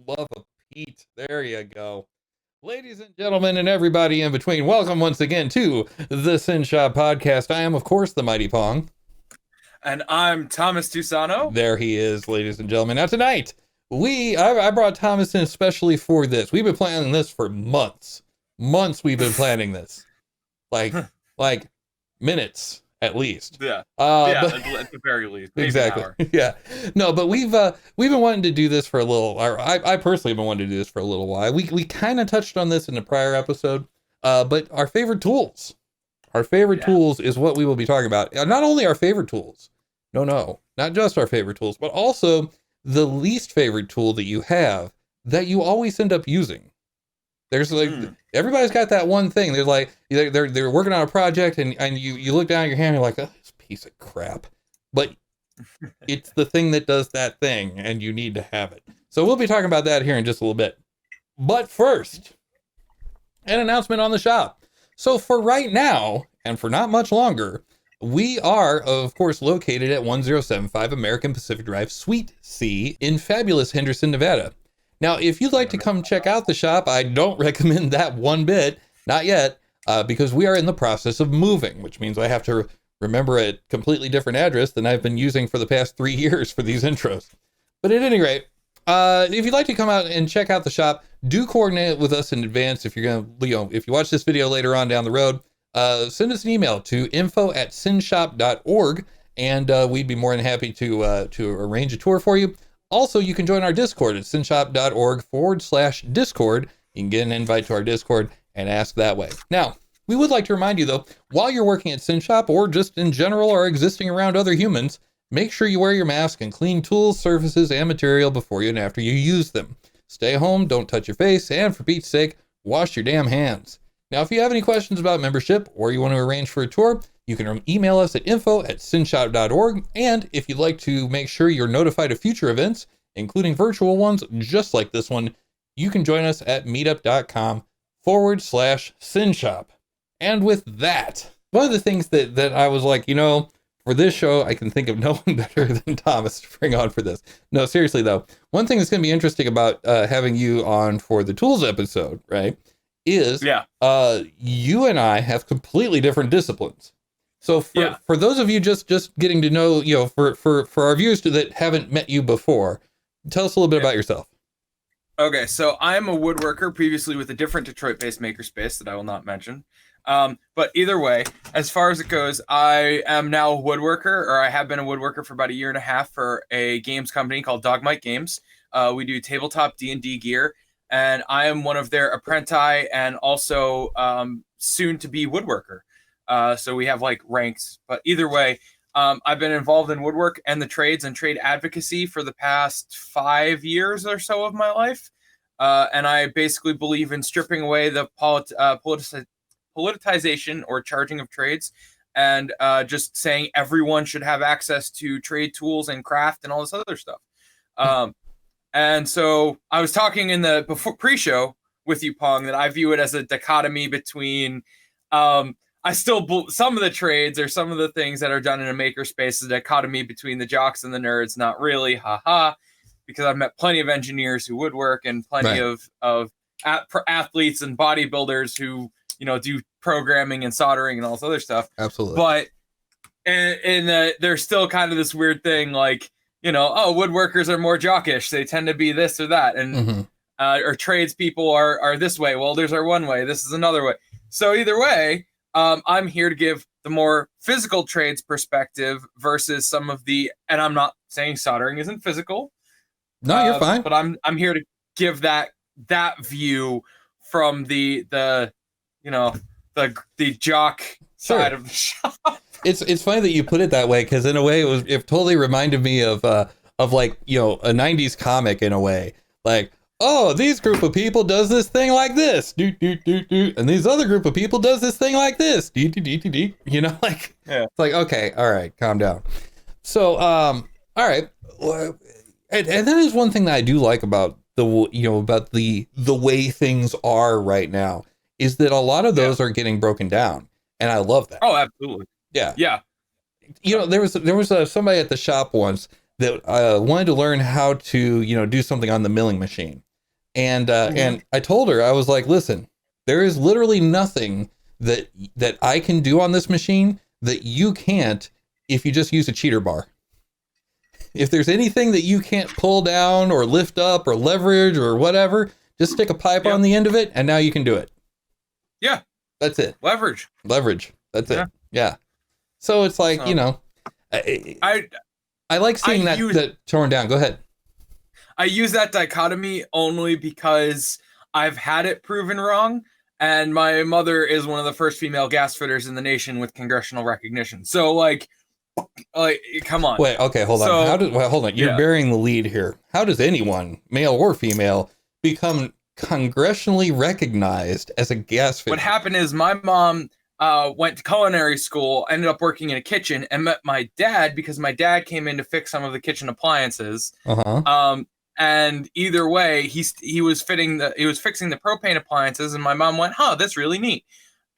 love a Pete. There you go. Ladies and gentlemen, and everybody in between, welcome once again to the SYN Shop podcast. I am, of course, the Mighty Pong. And I'm Thomas Tusano. There he is, ladies and gentlemen. Now tonight, I brought Thomas in especially for this. We've been planning this for months. We've been planning this. Like minutes at least. At the very least. Maybe Exactly. an hour. Yeah. No, but we've been wanting to do this for a little. I personally have been wanting to do this for a little while. We kind of touched on this in a prior episode. But our favorite tools. Our favorite tools is what we will be talking about. Not only our favorite tools. No, not just our favorite tools, but also the least favorite tool that you have that you always end up using. There's everybody's got that one thing. They're like they're working on a project and you look down at your hand and you're like, oh, this piece of crap. But it's the thing that does that thing and you need to have it. So we'll be talking about that here in just a little bit. But first, an announcement on the shop. So for right now, and for not much longer, we are, of course, located at 1075 American Pacific Drive, Suite C in fabulous Henderson, Nevada. Now, if you'd like to come check out the shop, I don't recommend that one bit, not yet, because we are in the process of moving, which means I have to remember a completely different address than I've been using for the past 3 years for these intros. But at any rate, if you'd like to come out and check out the shop, do coordinate with us in advance. If you're going to, if you watch this video later on down the road, send us an email to info@synshop.org, and we'd be more than happy to arrange a tour for you. Also, you can join our Discord at synshop.org/Discord. You can get an invite to our Discord and ask that way. Now, we would like to remind you, though, while you're working at Synshop or just in general or existing around other humans, make sure you wear your mask and clean tools, surfaces, and material before you and after you use them. Stay home, don't touch your face, and for Pete's sake, wash your damn hands. Now, if you have any questions about membership or you want to arrange for a tour, you can email us at info@synshop.org. And if you'd like to make sure you're notified of future events, including virtual ones just like this one, you can join us at meetup.com/Synshop. And with that, one of the things that I was like, for this show, I can think of no one better than Thomas to bring on for this. No, seriously though, one thing that's going to be interesting about having you on for the tools episode, right, is you and I have completely different disciplines. So for those of you just getting to know, for our viewers that haven't met you before, tell us a little bit about yourself. Okay, so I'm a woodworker previously with a different Detroit-based makerspace that I will not mention. But either way, as far as it goes, I am now a woodworker, or I have been a woodworker for about 1.5 years for a games company called Dogmite Games. We do tabletop D&D gear, and I am one of their apprenti and also soon to be woodworker. So we have like ranks, but either way, I've been involved in woodwork and the trades and trade advocacy for the past 5 years or so of my life. And I basically believe in stripping away the politicization or charging of trades and just saying everyone should have access to trade tools and craft and all this other stuff. And so I was talking in the pre-show with you, Pong, that I view it as a dichotomy between some of the trades or some of the things that are done in a makerspace is a dichotomy between the jocks and the nerds. Not really, because I've met plenty of engineers who woodwork and plenty of athletes and bodybuilders who do programming and soldering and all this other stuff. Absolutely. But there's still kind of this weird thing like, woodworkers are more jockish. They tend to be this or that. And or tradespeople are this way. Well, there's our one way. This is another way. So either way, I'm here to give the more physical trades perspective versus some of the, and I'm not saying soldering isn't physical. No, you're fine. But I'm here to give that view from the jock side of the shop. It's funny that you put it that way, because in a way it totally reminded me of like, a 90s comic in a way. Like, oh, these group of people does this thing like this, and these other group of people does this thing like this, It's like, okay, all right, calm down. So, all right, and that is one thing that I do like about the way things are right now, is that a lot of those are getting broken down, and I love that. Oh, absolutely. Yeah. There was somebody at the shop once that wanted to learn how to do something on the milling machine, And I told her, I was like, listen, there is literally nothing that I can do on this machine that you can't if you just use a cheater bar. If there's anything that you can't pull down or lift up or leverage or whatever, just stick a pipe on the end of it, and now you can do it. Yeah. That's it. Leverage. That's it. Yeah. So it's like, I like seeing that torn down. Go ahead. I use that dichotomy only because I've had it proven wrong, and my mother is one of the first female gas fitters in the nation with congressional recognition. So, like, come on. Wait, okay, hold on. Hold on. You're burying the lead here. How does anyone, male or female, become congressionally recognized as a gas fitter? What happened is my mom went to culinary school, ended up working in a kitchen, and met my dad because my dad came in to fix some of the kitchen appliances. And either way, he was fixing the propane appliances, and my mom went, "Huh, that's really neat."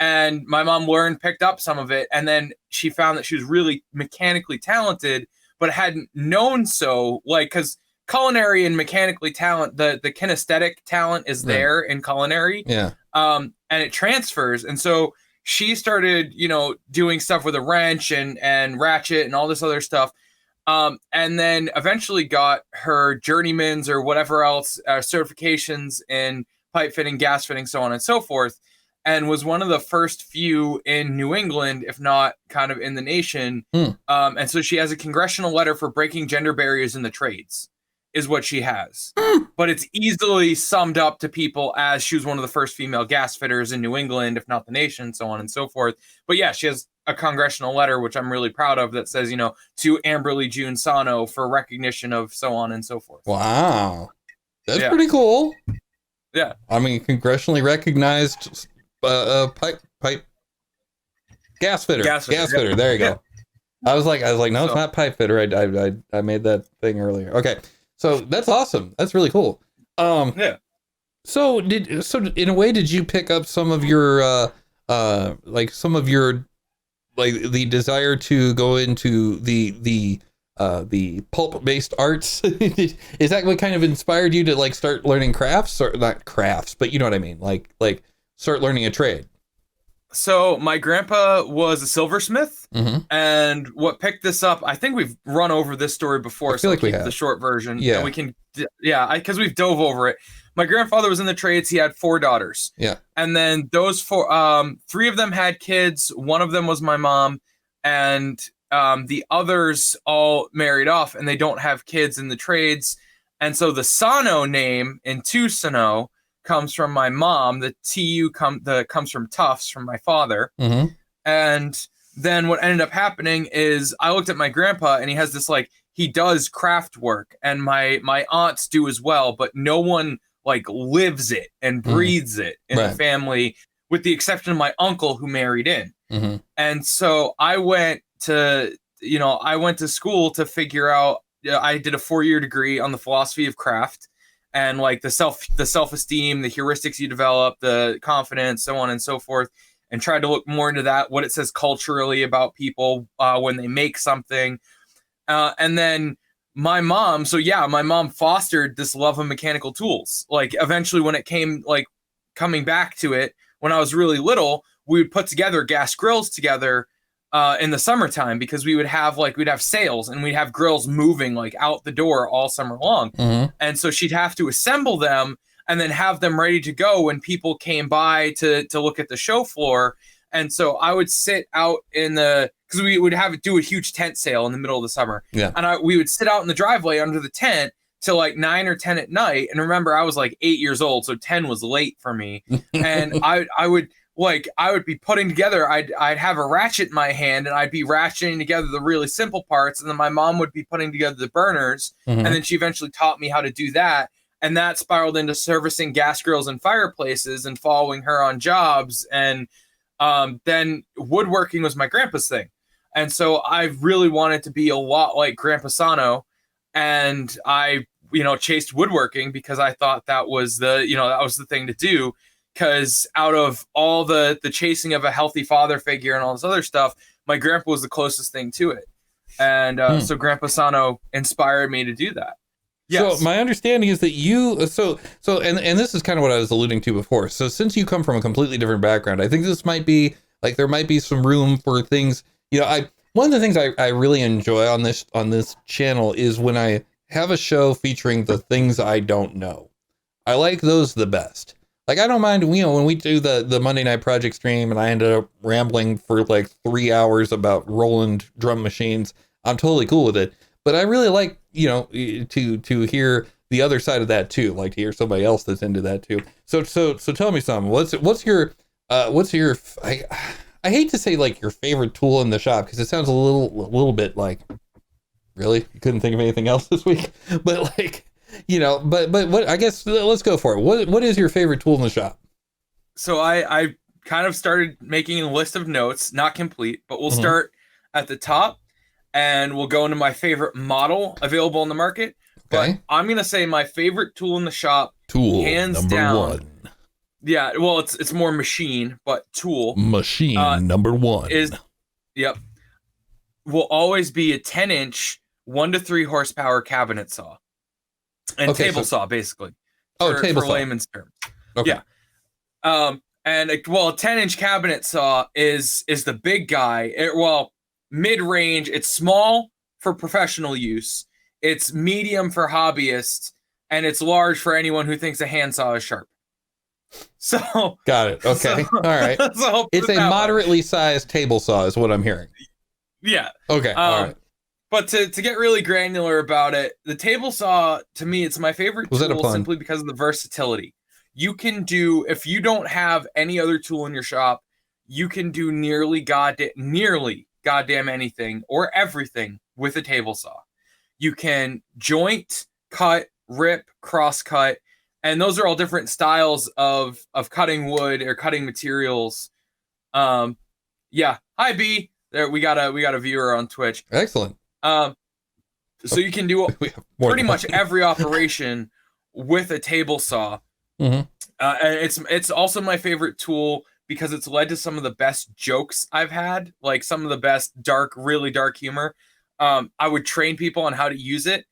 And my mom picked up some of it, and then she found that she was really mechanically talented, but hadn't known so, like, because culinary and mechanically talent, the kinesthetic talent is there in culinary, and it transfers, and so she started, doing stuff with a wrench and ratchet and all this other stuff. And then eventually got her journeyman's or whatever else certifications in pipe fitting, gas fitting, so on and so forth, and was one of the first few in New England, if not kind of in the nation. And so she has a congressional letter for breaking gender barriers in the trades, is what she has. But it's easily summed up to people as she was one of the first female gas fitters in New England, if not the nation, so on and so forth. But yeah, she has a congressional letter, which I'm really proud of, that says, to Amberly June Sano for recognition of so on and so forth. Wow. That's pretty cool. Yeah. I mean, congressionally recognized pipe gas fitter. Gas fitter. There you go. I was like, no, it's not pipe fitter. I made that thing earlier. Okay. So that's awesome. That's really cool. So in a way, did you pick up some of your the desire to go into the pulp based arts? Is that what kind of inspired you to start learning crafts, or not crafts, but you know what I mean? Like start learning a trade. So my grandpa was a silversmith, and what picked this up, I think we've run over this story before, so I'll keep the short version. Yeah. And we can, because we've dove over it. My grandfather was in the trades. He had 4 daughters. Yeah. And then those 4, 3 of them had kids. One of them was my mom, and the others all married off, and they don't have kids in the trades. And so the Sano name in Tusano comes from my mom. The TU comes from Tufts from my father. And then what ended up happening is I looked at my grandpa, and he has this, he does craft work, and my aunts do as well, but no one lives it and breathes it in the family, with the exception of my uncle who married in. And so I went to school to figure out, I did a 4-year degree on the philosophy of craft, and the self-esteem, the heuristics you develop, the confidence, so on and so forth, and tried to look more into that, what it says culturally about people when they make something. And then my mom fostered this love of mechanical tools. Eventually when it came, coming back to it, when I was really little, we would put together gas grills together in the summertime, because we'd have sales, and we'd have grills moving out the door all summer long. And so she'd have to assemble them and then have them ready to go when people came by to look at the show floor. And so I would sit out because we would do a huge tent sale in the middle of the summer. Yeah. And we would sit out in the driveway under the tent till 9 or 10 at night. And remember, I was 8 years old, so 10 was late for me. And I would be putting together, I'd have a ratchet in my hand, and I'd be ratcheting together the really simple parts, and then my mom would be putting together the burners, and then she eventually taught me how to do that, and that spiraled into servicing gas grills and fireplaces and following her on jobs, and then woodworking was my grandpa's thing. And so I really wanted to be a lot like Grandpa Sano, and I chased woodworking because I thought that was the thing to do. Because out of all the chasing of a healthy father figure and all this other stuff, my grandpa was the closest thing to it. And so Grandpa Sano inspired me to do that. So Yes. my understanding is that and this is kind of what I was alluding to before. So since you come from a completely different background, I think this might be like there might be some room for things. One of the things I really enjoy on this channel is when I have a show featuring the things I don't know. I like those the best. Like I don't mind, when we do the Monday Night Project stream and I ended up rambling for like 3 hours about Roland drum machines. I'm totally cool with it. But I really like, to hear the other side of that too, like to hear somebody else that's into that too. So tell me something. What's your I hate to say like your favorite tool in the shop because it sounds a little bit like, really? You couldn't think of anything else this week? But like, but what, I guess let's go for it. What is your favorite tool in the shop? So I kind of started making a list of notes, not complete, but we'll start at the top and we'll go into my favorite model available in the market. Okay. But I'm going to say my favorite tool in the shop, hands number down. 1. Yeah, well, it's more machine, but tool. Machine number 1 will always be a 10-inch, 1 to 3 horsepower cabinet saw. And table saw, basically. Table for saw. layman's terms. Okay. Yeah. A 10-inch cabinet saw is the big guy. Mid-range. It's small for professional use. It's medium for hobbyists, and it's large for anyone who thinks a handsaw is sharp. So got it. Okay. All right. So it's a moderately sized table saw, is what I'm hearing. Yeah. Okay. All right. But to get really granular about it, the table saw, to me, it's my favorite tool simply because of the versatility. You can do, if you don't have any other tool in your shop, you can do nearly goddamn anything or everything with a table saw. You can joint, cut, rip, cross cut, and those are all different styles of cutting wood or cutting materials. Yeah. Hi B. There we got a viewer on Twitch. Excellent. So you can do pretty much every operation with a table saw. And it's also my favorite tool because it's led to some of the best jokes I've had, like some of the best really dark humor. I would train people on how to use it,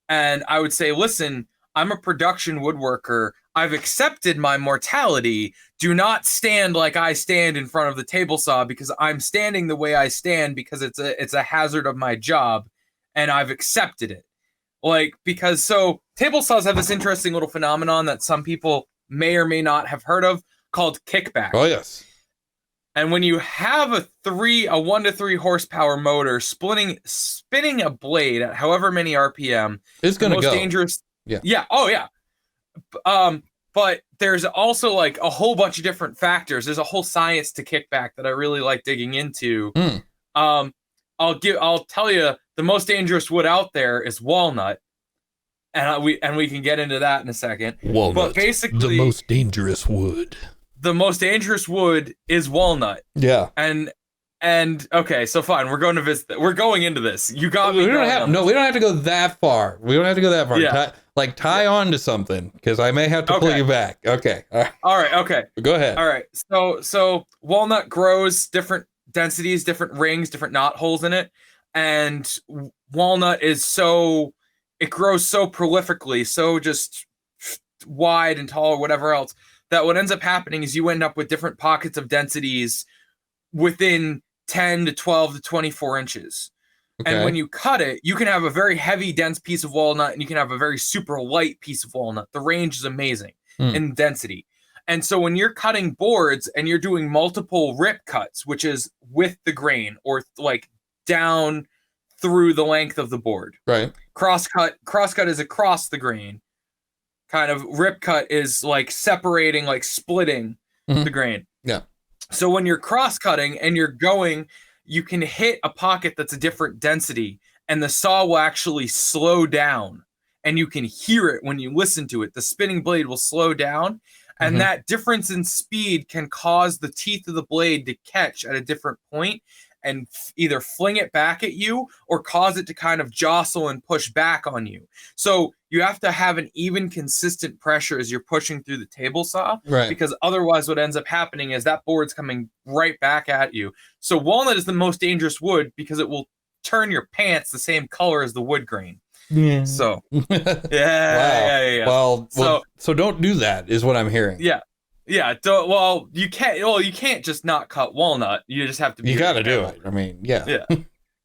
and I would say, listen, I'm a production woodworker. I've accepted my mortality. Do not stand like I stand in front of the table saw because I'm standing the way I stand because it's a hazard of my job, and I've accepted it. So table saws have this interesting little phenomenon that some people may or may not have heard of called kickback. Oh yes. And when you have a 1 to 3 horsepower motor spinning a blade at however many RPM, it's going to go dangerous. Yeah. Yeah. Oh yeah. But there's also like a whole bunch of different factors. There's a whole science to kickback that I really like digging into. I'll tell you the most dangerous wood out there is walnut. And we can get into that in a second. Walnut. But basically the most dangerous wood. The most dangerous wood is walnut. Yeah. And okay, so fine, we're going into this. You got me. We don't have to go that far. Yeah. Tie on to something because I may have to pull you back. Okay. All right. Okay. Go ahead. All right. So walnut grows different densities, different rings, different knot holes in it, and walnut it grows so prolifically, so just wide and tall or whatever else, that what ends up happening is you end up with different pockets of densities within 10 to 12 to 24 inches. Okay. And when you cut it, you can have a very heavy, dense piece of walnut and you can have a very super light piece of walnut. The range is amazing in density. And so when you're cutting boards and you're doing multiple rip cuts, which is with the grain or like down through the length of the board. Right. Cross cut is across the grain. Kind of rip cut is like separating, like splitting the grain. Yeah. So when you're cross cutting and you're going, you can hit a pocket that's a different density and the saw will actually slow down and you can hear it when you listen to it. The spinning blade will slow down and that difference in speed can cause the teeth of the blade to catch at a different point and either fling it back at you or cause it to kind of jostle and push back on you. So you have to have an even consistent pressure as you're pushing through the table saw, right? Because otherwise what ends up happening is that board's coming right back at you. So walnut is the most dangerous wood because it will turn your pants the same color as the wood grain. Yeah. So Wow. yeah. So don't do that is what I'm hearing. Yeah. Well, you can't. Well, you can't just not cut walnut. You just have to. You got to do it. I mean, yeah. Yeah.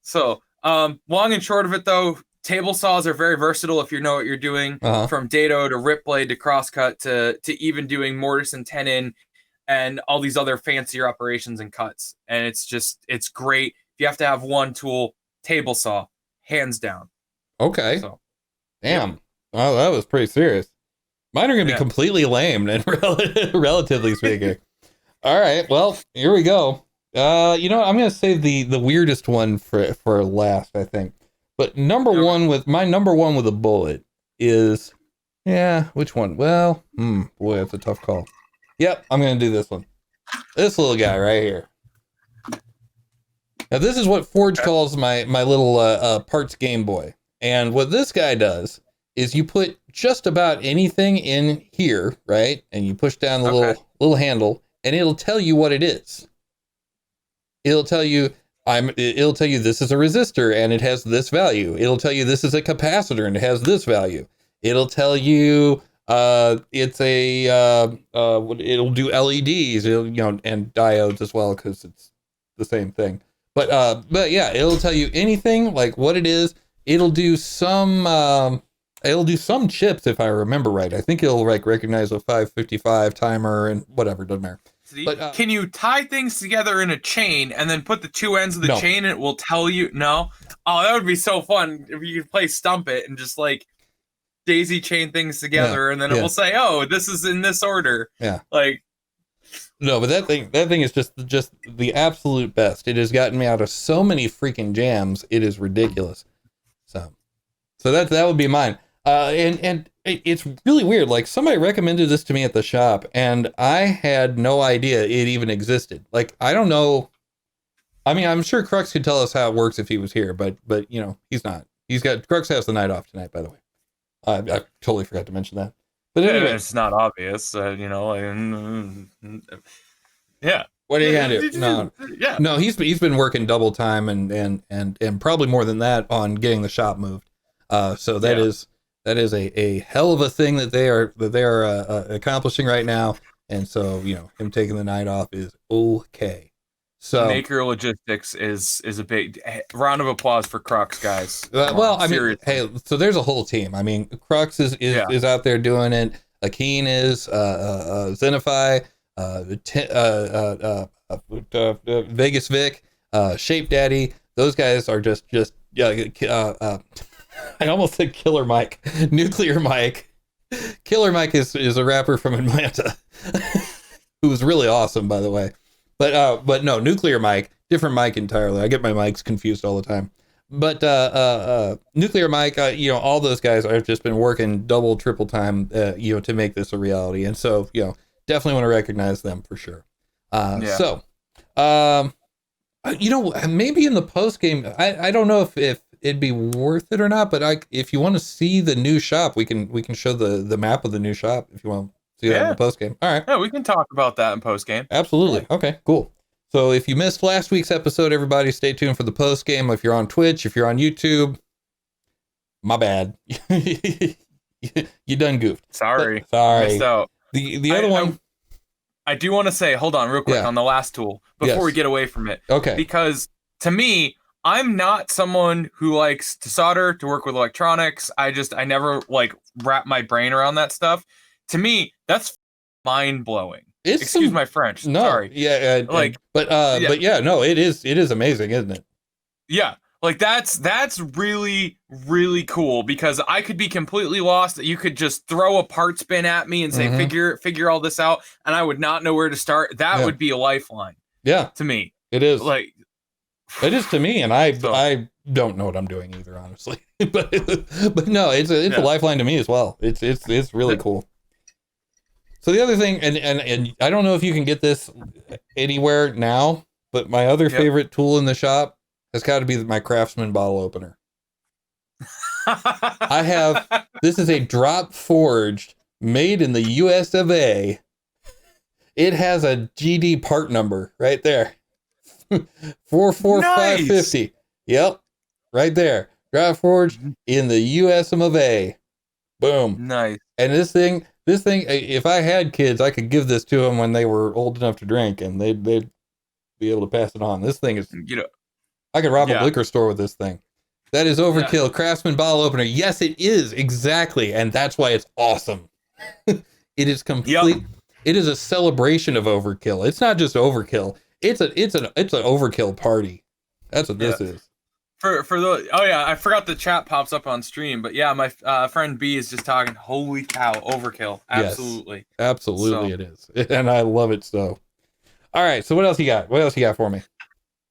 So, long and short of it, though, table saws are very versatile if you know what you're doing. From dado to rip blade to crosscut to even doing mortise and tenon and all these other fancier operations and cuts. And it's great. If you have to have one tool, table saw, hands down. Okay. So, damn. Oh, that was pretty serious. Mine are going to be completely lame, and relatively speaking. All right. Well, here we go. I'm going to save the weirdest one for last, I think. But number one with a bullet is, which one? Well, boy, that's a tough call. Yep, I'm going to do this one. This little guy right here. Now, this is what Forge calls my little parts Game Boy. And what this guy does is you put just about anything in here, right? And you push down the little handle, and it'll tell you what it is. It'll tell you this is a resistor and it has this value. It'll tell you this is a capacitor and it has this value. It'll tell you it's it'll do LEDs, and diodes as well, because it's the same thing. But yeah, it'll tell you anything, like what it is. It'll do some chips, if I remember right. I think it'll recognize a 555 timer and whatever, doesn't matter. But, can you tie things together in a chain and then put the two ends of the chain and it will tell you? No? Oh, that would be so fun if you could play Stump It and just daisy chain things together and then it will say, oh, this is in this order. Yeah. No, but that thing is just the absolute best. It has gotten me out of so many freaking jams. It is ridiculous. So that would be mine. And it's really weird. Like, somebody recommended this to me at the shop, and I had no idea it even existed. Like, I don't know. I mean, I'm sure Crux could tell us how it works if he was here, but he's not. Crux has the night off tonight, by the way. I totally forgot to mention that. But anyway, it's not obvious, yeah. What are you gonna do? No, he's been working double time and probably more than that on getting the shop moved. So that is a hell of a thing that they are accomplishing right now. And so, him taking the night off is okay. So Maker Logistics is a big round of applause for Crux, guys. Seriously. Hey, so there's a whole team. I mean, Crux is out there doing it. Akeen is, Zenify, Vegas Vic, Shape Daddy. Those guys are just I almost said Killer Mike. Nuclear Mike. Killer Mike is a rapper from Atlanta who was really awesome, by the way. But no, Nuclear Mike, different Mike entirely. I get my mics confused all the time. But Nuclear Mike, all those guys have just been working double, triple time, to make this a reality. And so, definitely want to recognize them for sure. So, maybe in the post game, I don't know if it'd be worth it or not, but if you want to see the new shop, we can show the map of the new shop if you want to see that in the post game. All right. Yeah, we can talk about that in post game. Absolutely. Okay, cool. So if you missed last week's episode, everybody stay tuned for the post game. If you're on Twitch, if you're on YouTube, my bad. You done goofed. Sorry. Missed out. The other one. I do want to say, hold on real quick on the last tool before we get away from it. Okay. Because to me, I'm not someone who likes to solder, to work with electronics. I never wrap my brain around that stuff. To me, that's mind blowing. Excuse my French. No, sorry. Yeah. But yeah, no, it is amazing, isn't it? Yeah. That's really, really cool, because I could be completely lost. You could just throw a part spin at me and say, figure all this out, and I would not know where to start. That would be a lifeline. Yeah. To me. It is. It is to me, and I don't know what I'm doing either, honestly. but no, it's a lifeline to me as well. It's really cool. So the other thing, and I don't know if you can get this anywhere now, but my other favorite tool in the shop has got to be my Craftsman bottle opener. This is a drop forged, made in the US of A. It has a GD part number right there. 44550. Yep. Right there. drive forged in the USM of A. Boom. Nice. And this thing, if I had kids, I could give this to them when they were old enough to drink, and they'd be able to pass it on. This thing is, I could rob a liquor store with this thing. That is overkill. Yeah. Craftsman bottle opener. Yes, it is. Exactly. And that's why it's awesome. It is complete. Yep. It is a celebration of overkill. It's not just overkill. It's an overkill party. That's what this is. For those, I forgot the chat pops up on stream, but yeah, my friend B is just talking. Holy cow, overkill! Absolutely, yes, absolutely, so. It is, and I love it so. All right, so what else you got? What else you got for me?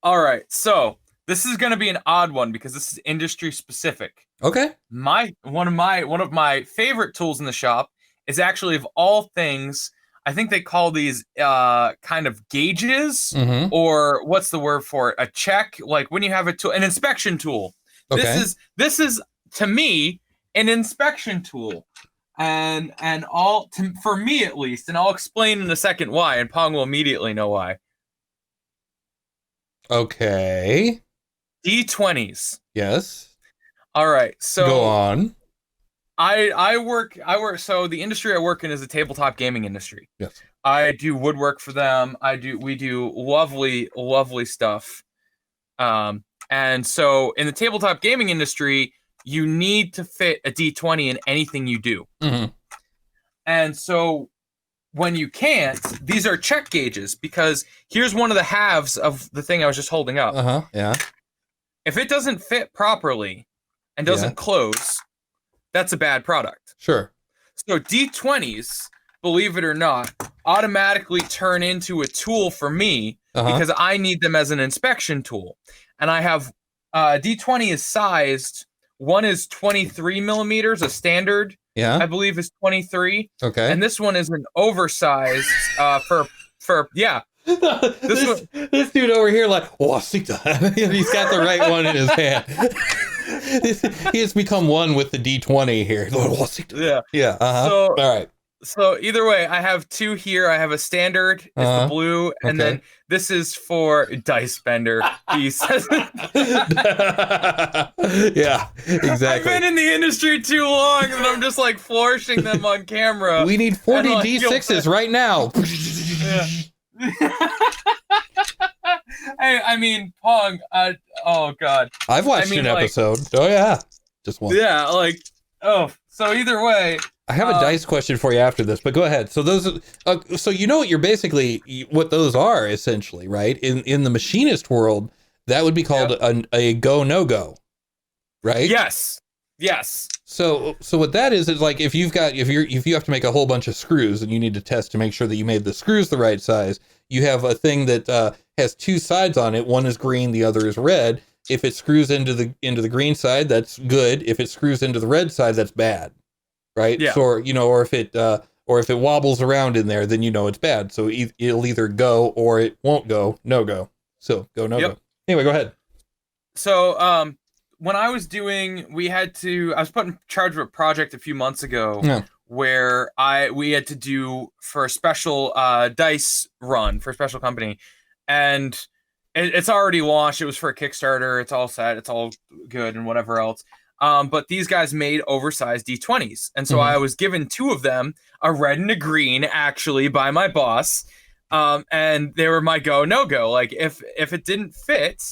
All right, so this is going to be an odd one because this is industry specific. Okay. One of my favorite tools in the shop is actually, of all things, I think they call these kind of gauges, or what's the word for it? A check, like when you have a tool, an inspection tool. Okay. This is to me an inspection tool, and for me at least, and I'll explain in a second why, and Pong will immediately know why. Okay. D20s. Yes. All right. So go on. I work so the industry I work in is the tabletop gaming industry. Yes. I do woodwork for them. We do lovely stuff. And so in the tabletop gaming industry, you need to fit a D20 in anything you do. Mm-hmm. And so when you can't, these are check gauges, because here's one of the halves of the thing I was just holding up. Yeah. If it doesn't fit properly and doesn't close, that's a bad product. Sure. So D20s, believe it or not, automatically turn into a tool for me because I need them as an inspection tool. And I have D20 is sized. One is 23 millimeters, a standard. Yeah. I believe is 23. Okay. And this one is an oversized for yeah. This dude over here, like, he's got the right one in his hand. He has become one with the D20 here. Yeah. So, all right. So either way, I have two here. I have a standard, it's the blue, and then this is for dice bender piece. Yeah, exactly. I've been in the industry too long, and I'm just like flourishing them on camera. We need 40 D6s right now. I mean, Pong. Oh God. I've watched an episode. Oh yeah, just one. Yeah, like So either way. I have a dice question for you after this, but go ahead. So those, so you know what you're basically what those are essentially, right? In the machinist world, that would be called a go no go, right? Yes. So what that is like if you have to make a whole bunch of screws and you need to test to make sure that you made the screws the right size. You have a thing that has two sides on it. One is green, the other is red. If it screws into the green side, that's good. If it screws into the red side, that's bad. Right. Yeah. So, or if it wobbles around in there, then it's bad. So it'll either go or it won't go. No go. So go no go. Anyway, go ahead. So when I was I was put in charge of a project a few months ago where we had to do for a special dice run for a special company, and it's already launched. It was for a Kickstarter. It's all set. It's all good and whatever else. But these guys made oversized D20s. And so I was given two of them, a red and a green, actually, by my boss. And they were my go, no go. Like if it didn't fit,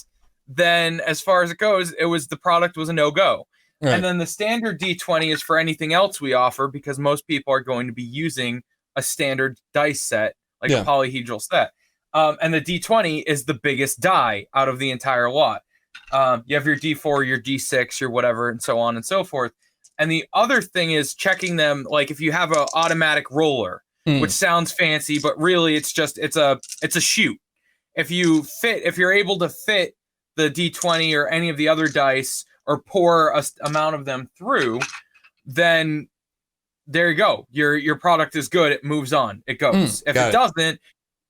then as far as it goes, the product was a no go. Right. And then the standard D20 is for anything else we offer, because most people are going to be using a standard dice set, like a polyhedral set. And the D20 is the biggest die out of the entire lot. You have your D4, your D6, your whatever, and so on and so forth. And the other thing is checking them, like if you have an automatic roller, which sounds fancy, but really it's a chute. If you're able to fit the D20 or any of the other dice or pour a amount of them through, then there you go. Your product is good. It moves on. It goes. If it doesn't,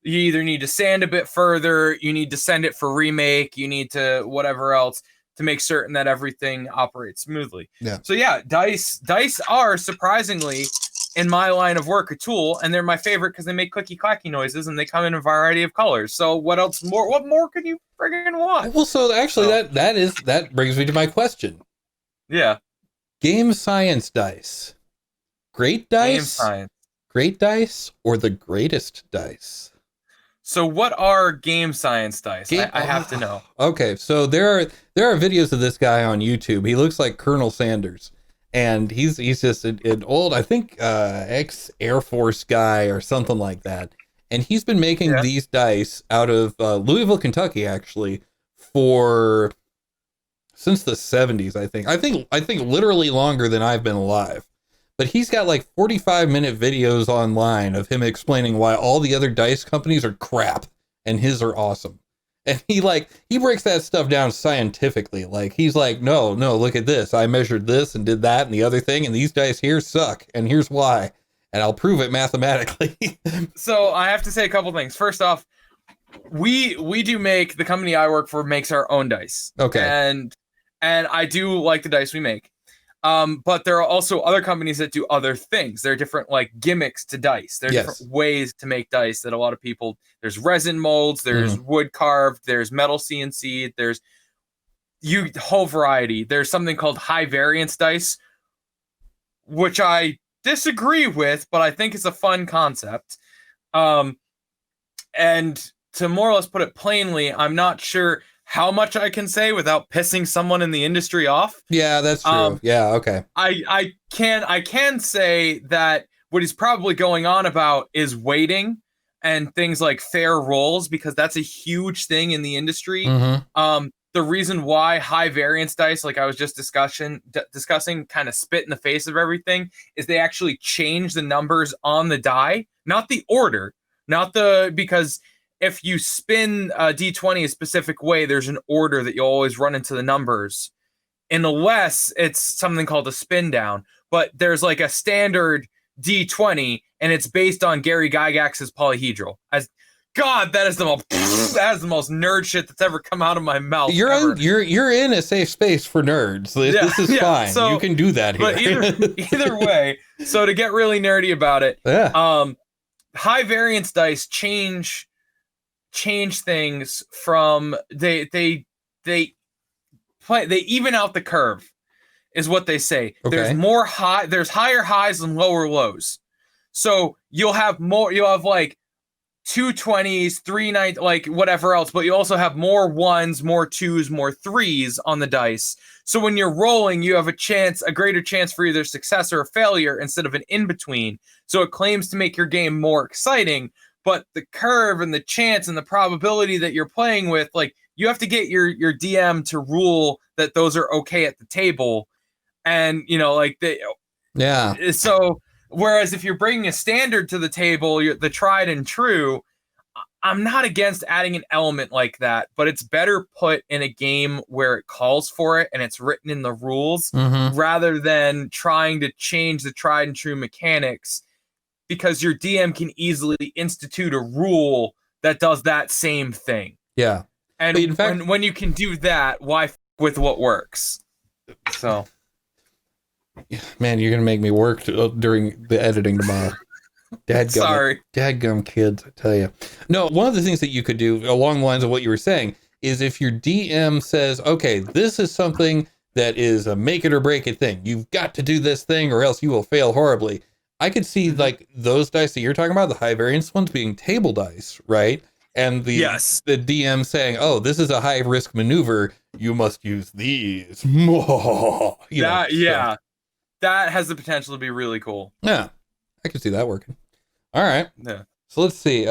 you either need to sand a bit further, you need to send it for remake, you need to whatever else to make certain that everything operates smoothly. Yeah. So dice are surprisingly in my line of work a tool, and they're my favorite because they make clicky clacky noises and they come in a variety of colors. So what more could you friggin' want? Well, so actually that brings me to my question. Yeah. Game science dice. Great dice? Game science. Great dice or the greatest dice? So what are game science dice? I have to know. Okay, so there are videos of this guy on YouTube. He looks like Colonel Sanders, and he's just an old, I think, ex Air Force guy or something like that. And he's been making these dice out of Louisville, Kentucky, actually, since the 70s. I think literally longer than I've been alive. But he's got like 45-minute videos online of him explaining why all the other dice companies are crap and his are awesome. And he breaks that stuff down scientifically. Like, he's like, no, look at this. I measured this and did that and the other thing, and these dice here suck, and here's why. And I'll prove it mathematically. So I have to say a couple things. First off, we do make, the company I work for makes our own dice. Okay. And I do like the dice we make. But there are also other companies that do other things. There are different like gimmicks to dice. There are different ways to make dice that a lot of people, there's resin molds, there's wood carved, there's metal CNC, there's whole variety. There's something called high variance dice, which I disagree with, but I think it's a fun concept. And to more or less put it plainly, I'm not sure how much I can say without pissing someone in the industry off. Yeah, that's true. Yeah, okay. I can say that what he's probably going on about is weighting and things like fair rolls, because that's a huge thing in the industry. The reason why high variance dice, like I was just discussing, kind of spit in the face of everything, is they actually change the numbers on the die, not the order, because if you spin a D20 a specific way, there's an order that you always run into the numbers. In the West, it's something called a spin down, but there's like a standard D20, and it's based on Gary Gygax's polyhedral. That is the most nerd shit that's ever come out of my mouth. You're in a safe space for nerds. This is fine. So, you can do that here. But either way, so to get really nerdy about it, high variance dice change things from they even out the curve, is what they say. Okay. There's higher highs and lower lows. So you'll have like 220s, 390, like whatever else, but you also have more ones, more twos, more threes on the dice. So when you're rolling, you have a greater chance for either success or a failure instead of an in-between. So it claims to make your game more exciting. But the curve and the chance and the probability that you're playing with, like, you have to get your DM to rule that those are okay at the table. And, so whereas if you're bringing a standard to the table, the tried and true, I'm not against adding an element like that, but it's better put in a game where it calls for it and it's written in the rules rather than trying to change the tried and true mechanics. Because your DM can easily institute a rule that does that same thing. Yeah. And in fact, when you can do that, why with what works? So. Man, you're going to make me work during the editing tomorrow. Dadgum kids, I tell you. No, one of the things that you could do along the lines of what you were saying is if your DM says, okay, this is something that is a make it or break it thing. You've got to do this thing or else you will fail horribly. I could see like those dice that you're talking about, the high variance ones, being table dice, right? And the DM saying, "Oh, this is a high risk maneuver. You must use these." That has the potential to be really cool. Yeah, I could see that working. All right. Yeah. So let's see.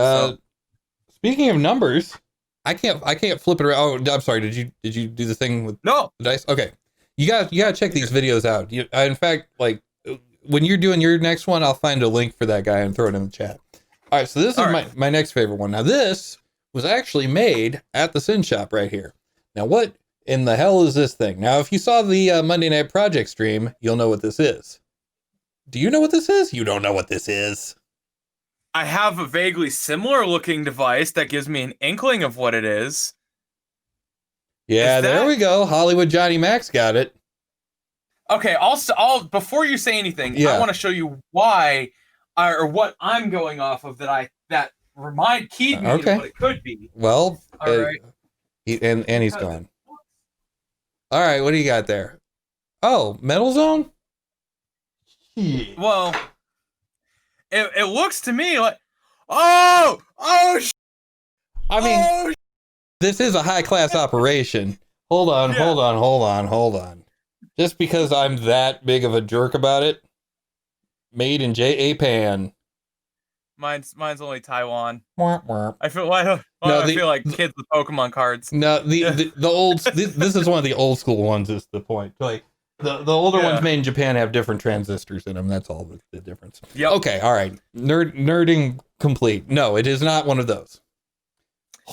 Speaking of numbers, I can't flip it around. Oh, I'm sorry. Did you do the thing with the dice? Okay. You got to check these videos out. In fact, like, when you're doing your next one, I'll find a link for that guy and throw it in the chat. All right, so this is my next favorite one. Now, this was actually made at the SYN Shop right here. Now, what in the hell is this thing? Now, if you saw the Monday Night Project stream, you'll know what this is. Do you know what this is? You don't know what this is. I have a vaguely similar looking device that gives me an inkling of what it is. Yeah, there we go. Hollywood Johnny Mac's got it. Okay, I'll before you say anything, I want to show you why, or what I'm going off of that keyed me to what it could be. Well, all right. And he's gone. All right, what do you got there? Oh, Metal Zone? Well, it looks to me like, I mean, this is a high-class operation. Hold on. Just because I'm that big of a jerk about it, made in Japan. Mine's only Taiwan. Wah, wah. I feel like kids with Pokemon cards. No, the old this is one of the old school ones is the point. Like the older ones made in Japan have different transistors in them. That's all the difference. Yep. Okay, all right. Nerding complete. No, it is not one of those.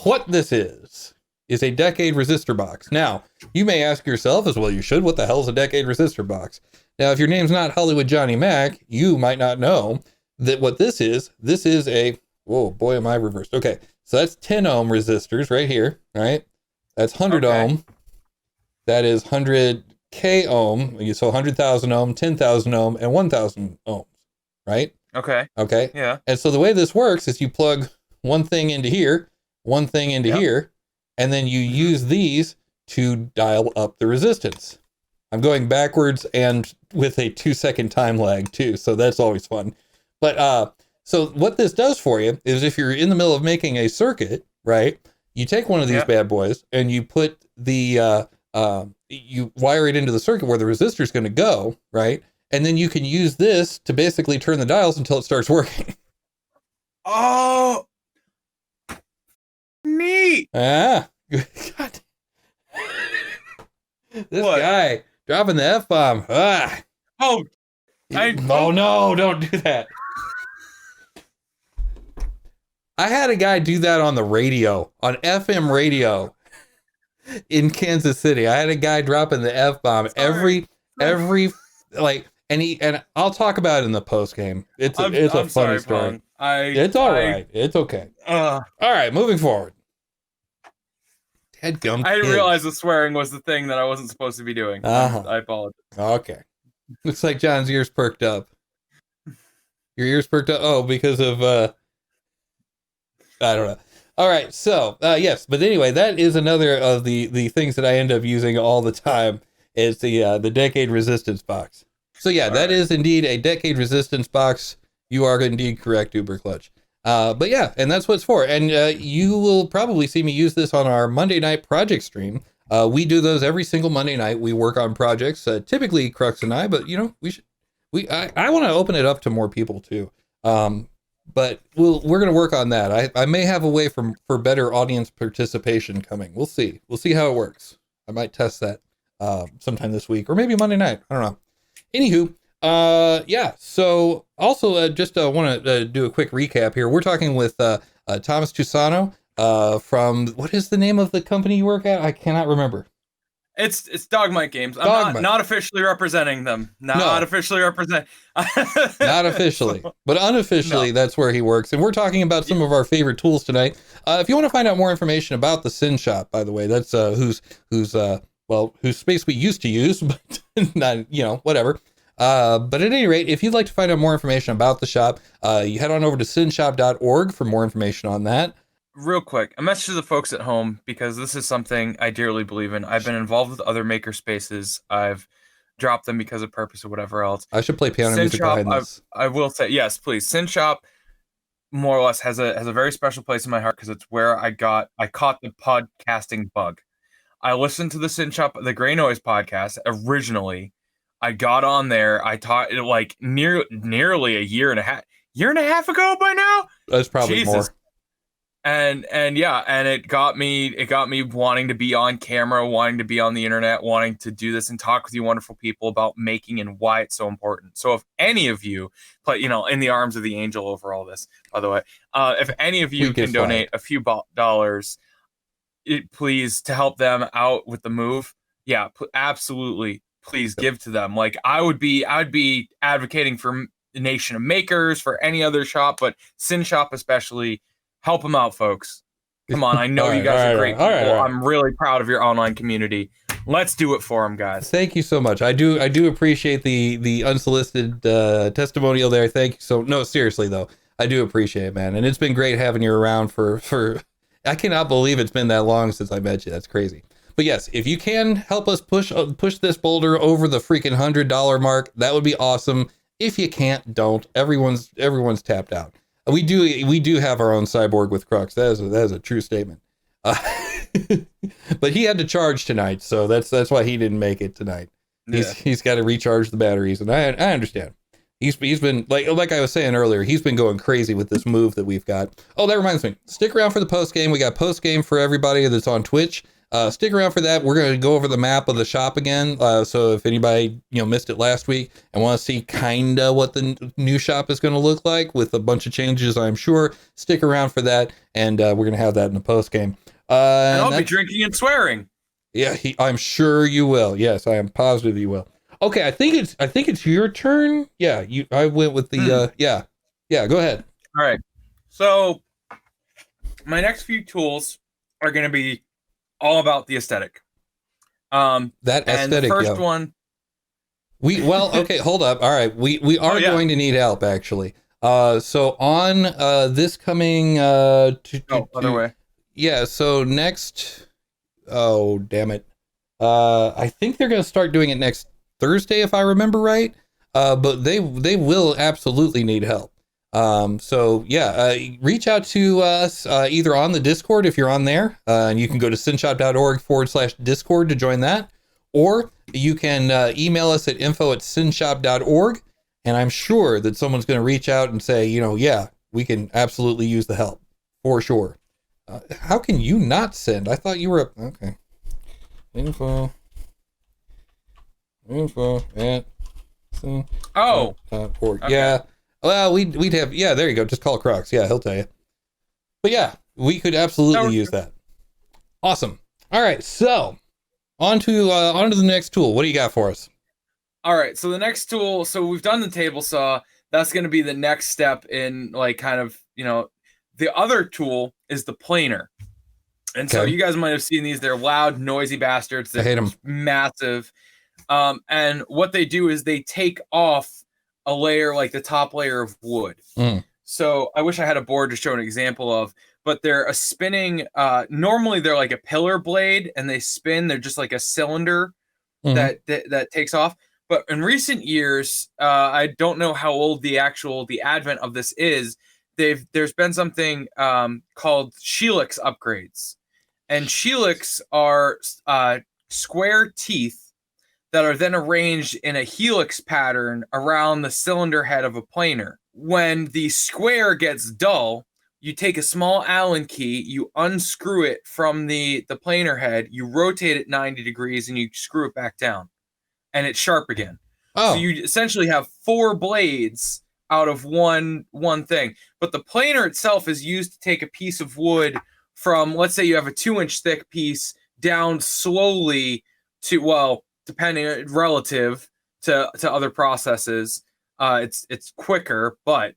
What this is a decade resistor box. Now, you may ask yourself, as well you should, what the hell is a decade resistor box? Now, if your name's not Hollywood Johnny Mac, you might not know that what this is a, whoa, boy, am I reversed. Okay, so that's 10 ohm resistors right here, right? That's 100 ohm. That is 100K ohm. So 100,000 ohm, 10,000 ohm, and 1,000 ohms, right? Okay. Yeah. And so the way this works is you plug one thing into here, one thing into here, and then you use these to dial up the resistance. I'm going backwards and with a 2-second time lag too, so that's always fun. But so what this does for you is if you're in the middle of making a circuit, right, you take one of these bad boys and you put the you wire it into the circuit where the resistor is going to go, right, and then you can use this to basically turn the dials until it starts working. Oh, neat! God. This guy dropping the F-bomb. Oh no! Don't do that. I had a guy do that on the radio, on FM radio in Kansas City. I had a guy dropping the F-bomb every like, and I'll talk about it in the post game. It's a funny story. It's all right. It's okay. All right, moving forward. I didn't realize the swearing was the thing that I wasn't supposed to be doing. I apologize. Okay. Looks like John's ears perked up. Your ears perked up? Oh, because of I don't know. All right, so yes, but anyway, that is another of the things that I end up using all the time is the decade resistance box. So yeah, that is indeed a decade resistance box. You are indeed correct, Uber Clutch. But yeah, and that's what it's for. And you will probably see me use this on our Monday night project stream. We do those every single Monday night. We work on projects, typically Crux and I, but you know, I want to open it up to more people too. But we're going to work on that. I may have a way for better audience participation coming. We'll see how it works. I might test that sometime this week or maybe Monday night. I don't know. Anywho, yeah. So also just want to do a quick recap here. We're talking with Thomas Tusano from, what is the name of the company you work at? I cannot remember. It's Dogmite Games. I'm not officially representing them. Not officially represent. Not officially, but unofficially, that's where he works. And we're talking about some of our favorite tools tonight. If you want to find out more information about the SYN Shop, by the way, that's whose space we used to use, but not, whatever. But at any rate, if you'd like to find out more information about the shop, you head on over to synshop.org for more information on that. Real quick, a message to the folks at home, because this is something I dearly believe in. I've been involved with other maker spaces. I've dropped them because of purpose or whatever else. I should play piano music behind this. I will say, yes, please. Synshop more or less has a very special place in my heart because it's where I caught the podcasting bug. I listened to the Synshop, the Gray Noise podcast originally. I got on there. I taught it like nearly a year and a half ago by now. That's probably more. And yeah, and it got me wanting to be on camera, wanting to be on the internet, wanting to do this and talk with you wonderful people about making and why it's so important. So if any of you play, in the arms of the angel over all this, by the way, if any of you can donate a few dollars, please, to help them out with the move. Yeah, absolutely. Please give to them. Like I'd be advocating for Nation of Makers, for any other shop, but Synshop especially. Help them out, folks. Come on, I know you guys are great people. I'm really proud of your online community. Let's do it for them, guys. Thank you so much. I do appreciate the unsolicited testimonial there. Thank you. So no, seriously though, I do appreciate it, man. And it's been great having you around for I cannot believe it's been that long since I met you. That's crazy. But yes, if you can help us push this boulder over the freaking $100 mark, that would be awesome. If you can't, don't. Everyone's tapped out. We do have our own cyborg with Crux. That is a true statement. But he had to charge tonight, so that's why he didn't make it tonight. He's got to recharge the batteries, and I understand. He's been like I was saying earlier, he's been going crazy with this move that we've got. Oh, that reminds me. Stick around for the post game. We got post game for everybody that's on Twitch. Stick around for that. We're going to go over the map of the shop again. So if anybody missed it last week and want to see kind of what the new shop is going to look like with a bunch of changes, I'm sure, stick around for that. And we're going to have that in the post game. And I'll be drinking and swearing. Yeah, I'm sure you will. Yes, I am positive you will. Okay, I think it's your turn. Yeah, I went with the yeah. Go ahead. All right. So my next few tools are going to be all about the aesthetic. That aesthetic. And the first one. Okay, hold up. All right, we are going to need help actually. So on this coming other way. Yeah. So next. Oh damn it. I think they're going to start doing it next Thursday, if I remember right. But they will absolutely need help. So yeah, reach out to us either on the Discord if you're on there, and you can go to synshop.org/Discord to join that, or you can email us at info@synshop.org, and I'm sure that someone's going to reach out and say, yeah, we can absolutely use the help for sure. How can you not send? I thought you were okay. Info at synshop.org. Okay. Yeah. Well, we'd have, yeah, there you go. Just call Crux. Yeah, he'll tell you. But yeah, we could absolutely use that. Awesome. All right, so on to the next tool. What do you got for us? All right, so the next tool, so we've done the table saw. That's going to be the next step in the other tool is the planer. And so you guys might have seen these. They're loud, noisy bastards. They're I hate them. Massive. And what they do is they take off a layer, like the top layer of wood. So I wish I had a board to show an example of, but they're a spinning, normally they're like a pillar blade and they spin. They're just like a cylinder that takes off. But in recent years, I don't know how old the advent of this is. There's been something called Helix upgrades. And Helix are square teeth that are then arranged in a helix pattern around the cylinder head of a planer. When the square gets dull, you take a small Allen key, you unscrew it from the planer head, you rotate it 90 degrees, and you screw it back down. And it's sharp again. So you essentially have 4 blades out of one thing. But the planer itself is used to take a piece of wood from, let's say you have a 2-inch thick piece, down slowly to, well, depending relative to other processes, it's quicker, but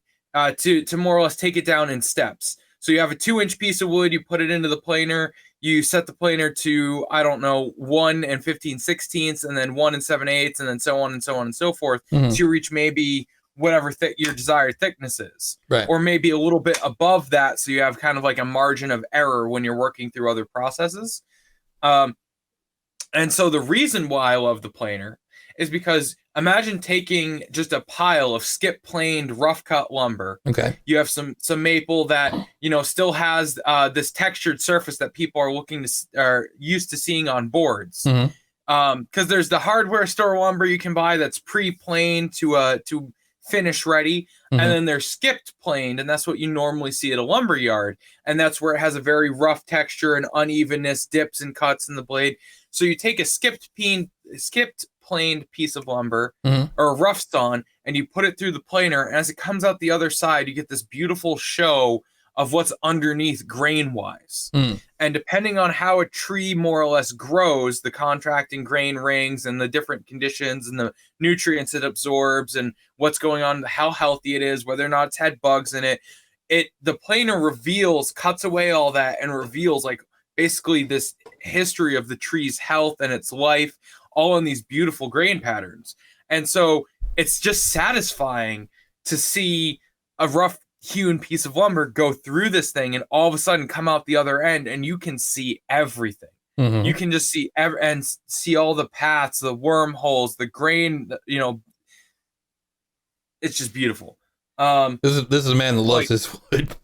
to more or less take it down in steps. So you have a 2-inch piece of wood, you put it into the planer, you set the planer to, I don't know, 1 15/16, and then 1 7/8, and then so on and so on and so forth. So you reach maybe whatever your desired thickness is, right? Or maybe a little bit above that, so you have kind of like a margin of error when you're working through other processes. And so the reason why I love the planer is because imagine taking just a pile of skip planed rough cut lumber. Okay. You have some maple that still has this textured surface that people are used to seeing on boards. Because there's the hardware store lumber you can buy that's pre-planed to finish ready, and then they're skipped planed, and that's what you normally see at a lumber yard, and that's where it has a very rough texture and unevenness, dips and cuts in the blade. So you take a skipped planed piece of lumber or a rough sawn, and you put it through the planer, and as it comes out the other side, you get this beautiful show of what's underneath grain wise. And depending on how a tree more or less grows, the contracting grain rings and the different conditions and the nutrients it absorbs and what's going on, how healthy it is, whether or not it's had bugs in it, the planer cuts away all that and reveals like basically this history of the tree's health and its life, all in these beautiful grain patterns. And so it's just satisfying to see a rough hewn piece of lumber go through this thing and all of a sudden come out the other end and you can see everything. Mhm. You can just see and see all the paths, the wormholes, the grain. You know, it's just beautiful. This is a man that loves Like, his wood.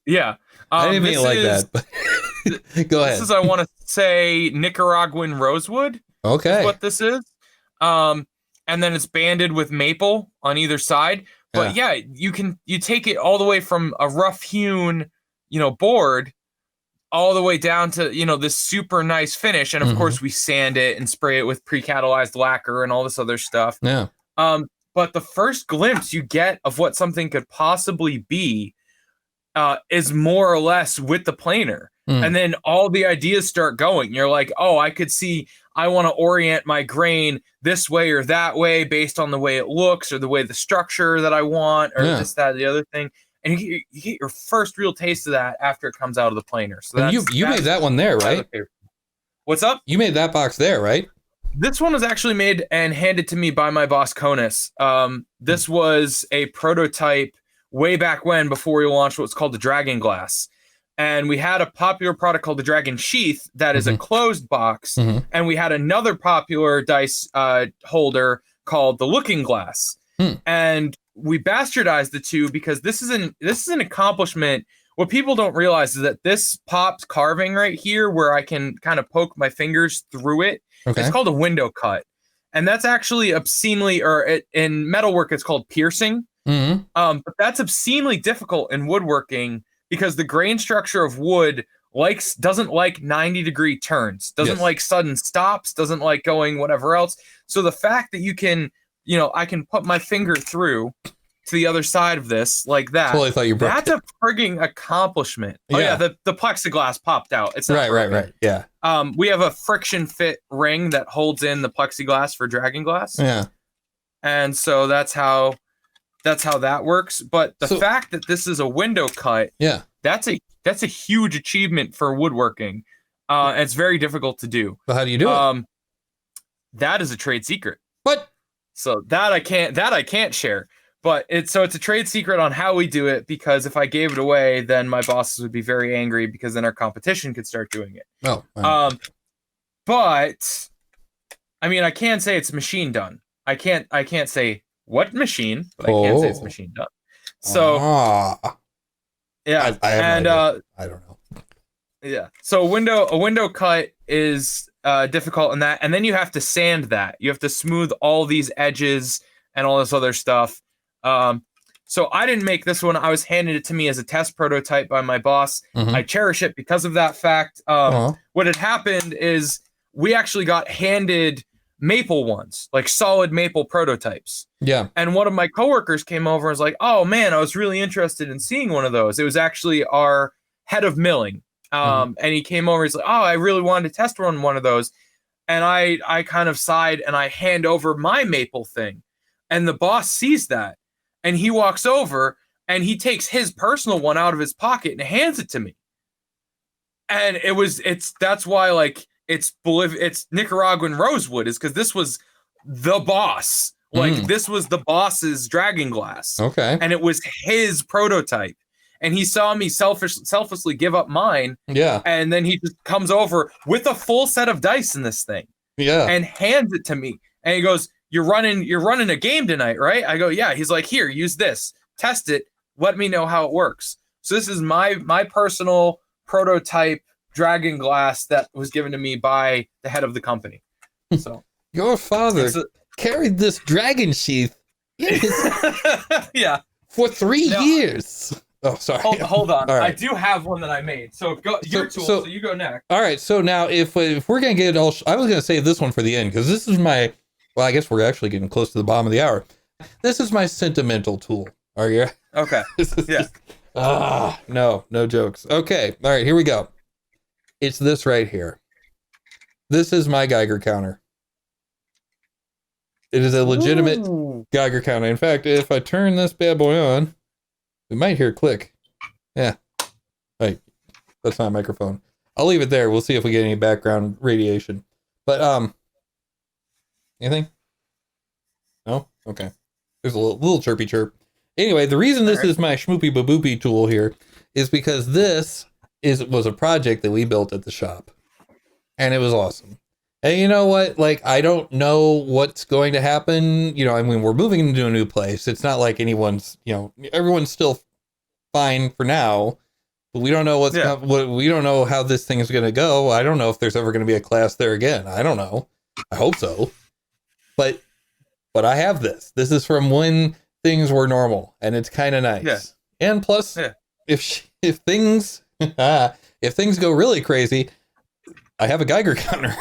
yeah. I didn't mean This it like is that, but go this ahead. is I want to say Nicaraguan rosewood. Is Okay. what this is. And then it's banded with maple on either side. But yeah, you take it all the way from a rough hewn, board all the way down to, this super nice finish. And of course we sand it and spray it with pre-catalyzed lacquer and all this other stuff. Yeah. But the first glimpse you get of what something could possibly be is more or less with the planer. And then all the ideas start going. You're like, oh, I could see, I want to orient my grain this way or that way based on the way it looks or the way the structure that I want or this, that, the other thing. And you get your first real taste of that after it comes out of the planer. So and you made that one there, right? What's up? You made that box there, right? This one was actually made and handed to me by my boss, Conus. This was a prototype way back when, before we launched what's called the Dragon Glass. And we had a popular product called the Dragon Sheath that is a closed box. And we had another popular dice holder called the Looking Glass. And we bastardized the two because this is an accomplishment. What people don't realize is that this pops carving right here, where I can kind of poke my fingers through it. Okay. It's called a window cut. And that's actually obscenely, in metalwork, it's called piercing. But that's obscenely difficult in woodworking because the grain structure of wood doesn't like 90-degree turns, doesn't like sudden stops, doesn't like going whatever else. So the fact that you can, I can put my finger through to the other side of this like that. Totally thought you broke That's a frigging accomplishment. Oh yeah, the plexiglass popped out. It's not right. Yeah. We have a friction fit ring that holds in the plexiglass for Dragon Glass. Yeah. And so that's how that works. But the fact that this is a window cut, that's a huge achievement for woodworking. And it's very difficult to do. But how do you do it? That is a trade secret. What? So that I can't share. But it's a trade secret on how we do it, because if I gave it away, then my bosses would be very angry, because then our competition could start doing it. Oh. Wow. But I mean, I can say it's machine done. I can't say what machine, but I can say it's machine done. So yeah, I don't know. Yeah. So a window cut is difficult in that, and then you have to sand that. You have to smooth all these edges and all this other stuff. So I didn't make this one. I was handed it to me as a test prototype by my boss. I cherish it because of that fact. What had happened is we actually got handed maple ones, like solid maple prototypes. Yeah. And one of my coworkers came over and was like, "Oh man, I was really interested in seeing one of those." It was actually our head of milling. And he came over, he's like, "Oh, I really wanted to test run one of those." And I kind of sighed and I hand over my maple thing. And the boss sees that. And he walks over and he takes his personal one out of his pocket and hands it to me. And that's why, like, it's Nicaraguan rosewood, is because this was the boss. Like, this was the boss's Dragon Glass. Okay. And it was his prototype. And he saw me selflessly give up mine. Yeah. And then he just comes over with a full set of dice in this thing. Yeah. And hands it to me. And he goes, You're running a game tonight, right? I go, yeah. He's like, "Here, use this. Test it. Let me know how it works." So this is my personal prototype Dragon Glass that was given to me by the head of the company. So your father carried this dragon sheath for 3 years. Oh, sorry. Hold on. Right. I do have one that I made. So go so you go next. All right. So now if we're going to get it all, I was going to save this one for the end, because this is my, well, I guess we're actually getting close to the bottom of the hour. This is my sentimental tool. Are you? Okay. Yeah. No jokes. Okay. All right, here we go. It's this right here. This is my Geiger counter. It is a legitimate Geiger counter. In fact, if I turn this bad boy on, we might hear a click. Yeah. Wait, that's not a microphone. I'll leave it there. We'll see if we get any background radiation. But, anything? No? Okay. There's a little chirpy chirp. Anyway, the reason this is my schmoopy baboopy tool here is because this was a project that we built at the shop. and it was awesome. And you know what? Like, I don't know what's going to happen. You know, I mean, we're moving into a new place. It's not like anyone's, you know, everyone's still fine for now, but we don't know we don't know how this thing is going to go. I don't know if there's ever going to be a class there again. I don't know. I hope so. But I have this. This is from when things were normal, and it's kind of nice. Yeah. And plus, if things if things go really crazy, I have a Geiger counter.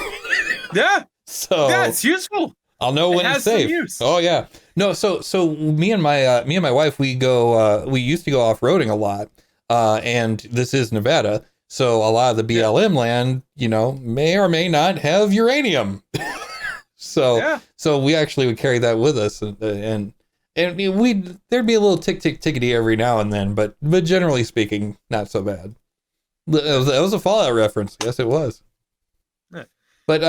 Yeah. So yeah, it's useful. I'll know when it's safe. Oh yeah. No, so me and my wife, we used to go off-roading a lot. And this is Nevada, so a lot of the BLM land, you know, may or may not have uranium. So we actually would carry that with us, and there'd be a little tickety every now and then, but generally speaking, not so bad. That was a Fallout reference. Yes, it was. Yeah. But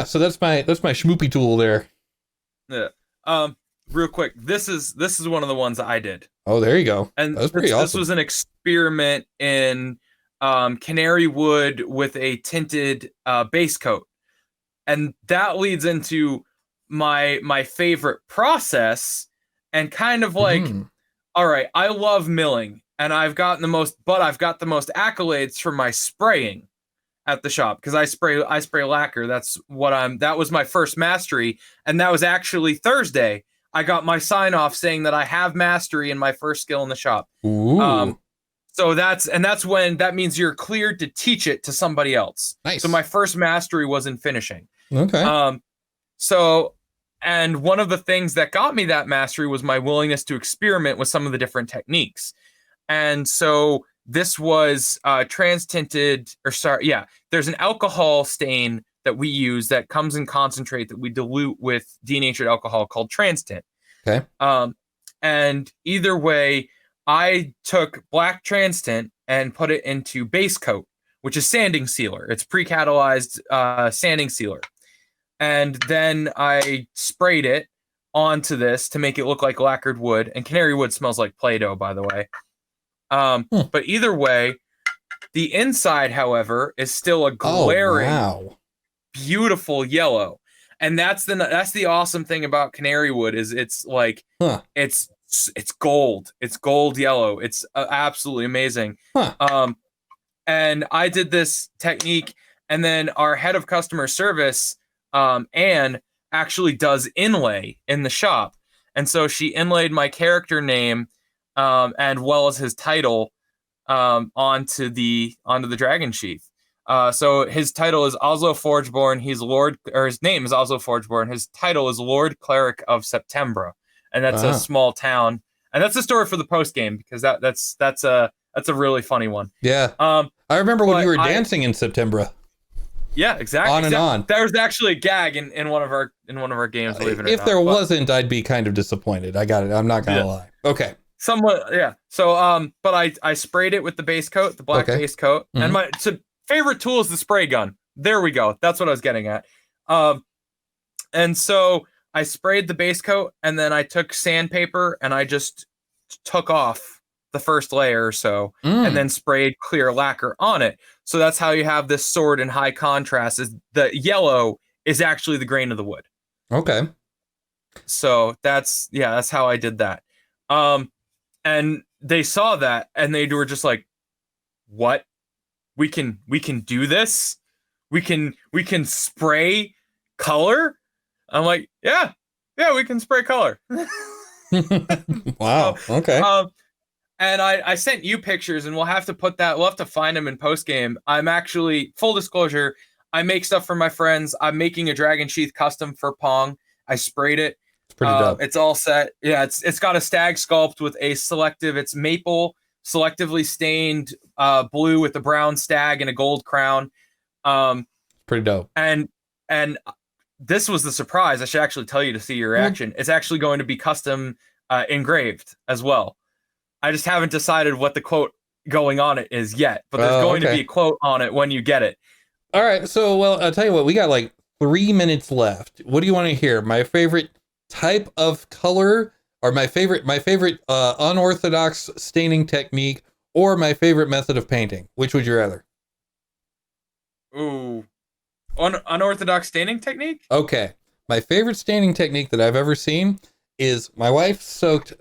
so that's my schmoopy tool there. Yeah. Real quick, this is one of the ones I did. Oh, there you go. And that was pretty awesome. This was an experiment in canary wood with a tinted base coat, and that leads into my favorite process, and kind of like, all right, I love milling, and I've got the most accolades for my spraying at the shop, because I spray lacquer. That was my first mastery, and that was actually Thursday. I got my sign off saying that I have mastery in my first skill in the shop. Ooh. So that's when that means you're cleared to teach it to somebody else. Nice. So my first mastery was in finishing. Okay. So, and one of the things that got me that mastery was my willingness to experiment with some of the different techniques. And so this was trans-tinted, there's an alcohol stain that we use that comes in concentrate that we dilute with denatured alcohol called trans tint. Okay. And either way, I took black trans tint and put it into base coat, which is sanding sealer. It's pre-catalyzed sanding sealer. And then I sprayed it onto this to make it look like lacquered wood. And canary wood smells like Play-Doh, by the way. But either way, the inside, however, is still a glaring, beautiful yellow. And that's the awesome thing about canary wood is it's like it's gold. It's gold yellow. It's absolutely amazing. And I did this technique, and then our head of customer service, Anne, actually does inlay in the shop, and so she inlaid my character name and well as his title onto the dragon sheath. So his title is Oslo Forgeborn. His name is Oslo Forgeborn. His title is Lord Cleric of Septembra, and that's a small town. And that's the story for the post game, because that's a really funny one. Yeah. I remember when you were dancing in Septembra. Yeah, exactly. On and on. There was actually a gag in one of our games. If there wasn't, I'd be kind of disappointed. I got it. I'm not gonna lie. Okay. Somewhat, yeah. So, but I sprayed it with the base coat, the black base coat, and my favorite tool is the spray gun. There we go. That's what I was getting at. And so I sprayed the base coat, and then I took sandpaper and I just took off the first layer or so, and then sprayed clear lacquer on it. So that's how you have this sword in high contrast. Is the yellow is actually the grain of the wood. Okay. So that's how I did that. And they saw that, and they were just like, "What? We can do this? We can spray color?" I'm like, "Yeah, we can spray color." Wow. Okay. And I sent you pictures, and we'll have to find them in post game. I'm actually, full disclosure, I make stuff for my friends. I'm making a Dragon Sheath custom for Pong. I sprayed it. It's pretty dope. It's all set. Yeah, it's got a stag sculpt with it's maple, selectively stained blue with a brown stag and a gold crown. Pretty dope. And this was the surprise. I should actually tell you to see your reaction. It's actually going to be custom engraved as well. I just haven't decided what the quote going on it is yet, but there's going to be a quote on it when you get it. All right. So, well, I'll tell you what, we got like 3 minutes left. What do you want to hear? My favorite type of color, or my favorite unorthodox staining technique, or my favorite method of painting? Which would you rather? Ooh. Unorthodox staining technique? Okay. My favorite staining technique that I've ever seen is my wife soaked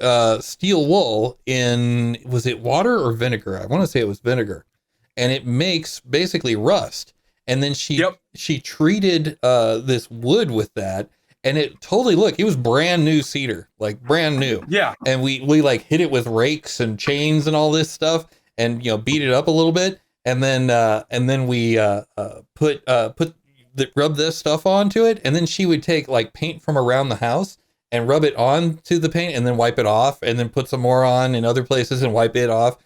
steel wool in, was it water or vinegar? I want to say it was vinegar. And it makes basically rust. And then she treated this wood with that, and it totally, look, it was brand new cedar, like brand new. Yeah. And we like hit it with rakes and chains and all this stuff, and beat it up a little bit, and then we rub this stuff onto it, and then she would take like paint from around the house and rub it onto the paint, and then wipe it off, and then put some more on in other places and wipe it off,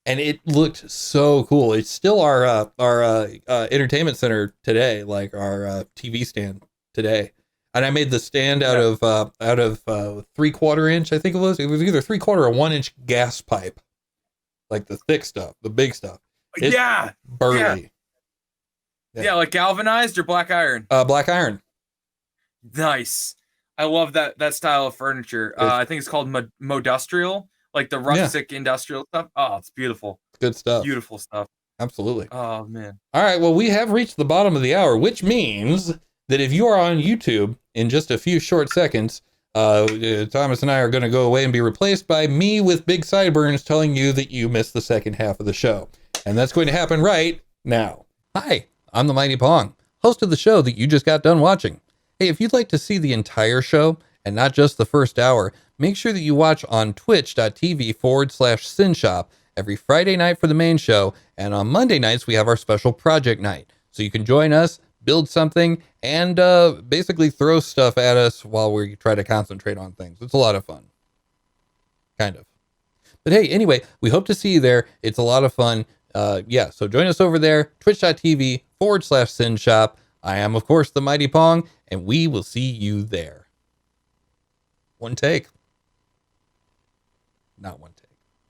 and it looked so cool. It's still our entertainment center today, like our TV stand today. And I made the stand out of 3/4 inch, I think it was. It was either 3/4 or 1 inch gas pipe, like the thick stuff, the big stuff. It's burly. Yeah, like galvanized or black iron. Black iron. Nice. I love that style of furniture. I think it's called modustrial, like the rustic industrial stuff. Oh, it's beautiful. Good stuff. Beautiful stuff. Absolutely. Oh man. All right. Well, we have reached the bottom of the hour, which means that if you are on YouTube in just a few short seconds, Thomas and I are going to go away and be replaced by me with big sideburns telling you that you missed the second half of the show. And that's going to happen right now. Hi, I'm the Mighty Pong, host of the show that you just got done watching. Hey, if you'd like to see the entire show and not just the first hour, make sure that you watch on twitch.tv/Synshop every Friday night for the main show. And on Monday nights, we have our special project night. So you can join us, build something, and basically throw stuff at us while we try to concentrate on things. It's a lot of fun. Kind of. But hey, anyway, we hope to see you there. It's a lot of fun. So join us over there, twitch.tv/Synshop. I am, of course, the Mighty Pong, and we will see you there. One take. Not one take.